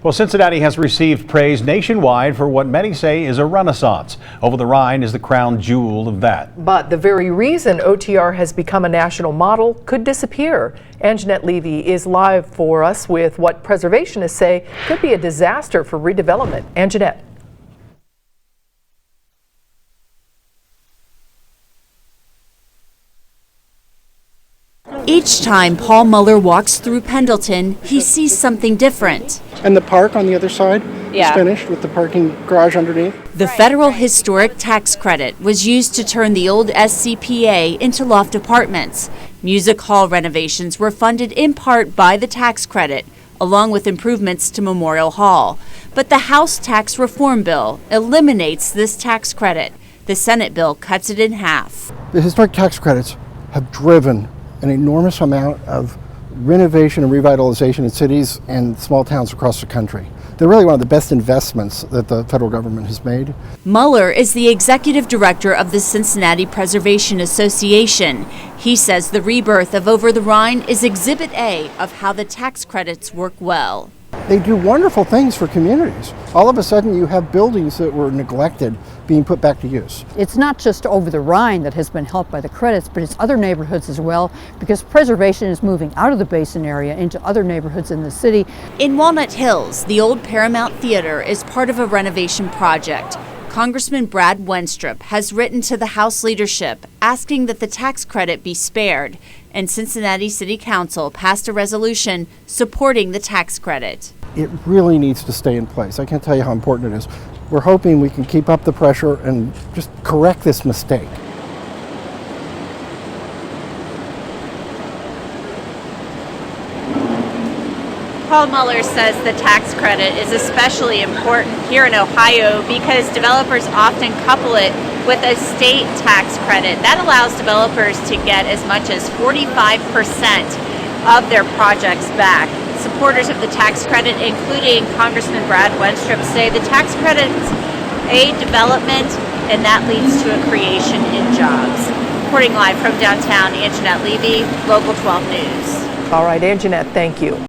Well, Cincinnati has received praise nationwide for what many say is a renaissance. Over-the-Rhine is the crown jewel of that. But the very reason OTR has become a national model could disappear. Anjanette Levy is live for us with what preservationists say could be a disaster for redevelopment. Anjanette. Each time Paul Muller walks through Pendleton, he sees something different. And the park on the other side is finished with the parking garage underneath. The federal historic tax credit was used to turn the old SCPA into loft apartments. Music hall renovations were funded in part by the tax credit, along with improvements to Memorial Hall. But the House tax reform bill eliminates this tax credit. The Senate bill cuts it in half. The historic tax credits have driven an enormous amount of renovation and revitalization in cities and small towns across the country. They're really one of the best investments that the federal government has made. Muller is the executive director of the Cincinnati Preservation Association. He says the rebirth of Over-the-Rhine is Exhibit A of how the tax credits work well. They do wonderful things for communities. All of a sudden you have buildings that were neglected being put back to use. It's not just Over-the-Rhine that has been helped by the credits, but it's other neighborhoods as well, because preservation is moving out of the basin area into other neighborhoods in the city. In Walnut Hills, the old Paramount Theater is part of a renovation project. Congressman Brad Wenstrup has written to the House leadership asking that the tax credit be spared, and Cincinnati City Council passed a resolution supporting the tax credit. It really needs to stay in place. I can't tell you how important it is. We're hoping we can keep up the pressure and just correct this mistake. Paul Muller says the tax credit is especially important here in Ohio because developers often couple it with a state tax credit. That allows developers to get as much as 45% of their projects back. Supporters of the tax credit, including Congressman Brad Wenstrup, say the tax credits aid development and that leads to a creation in jobs. Reporting live from downtown, Anjanette Levy, Local 12 News. All right, Anjanette, thank you.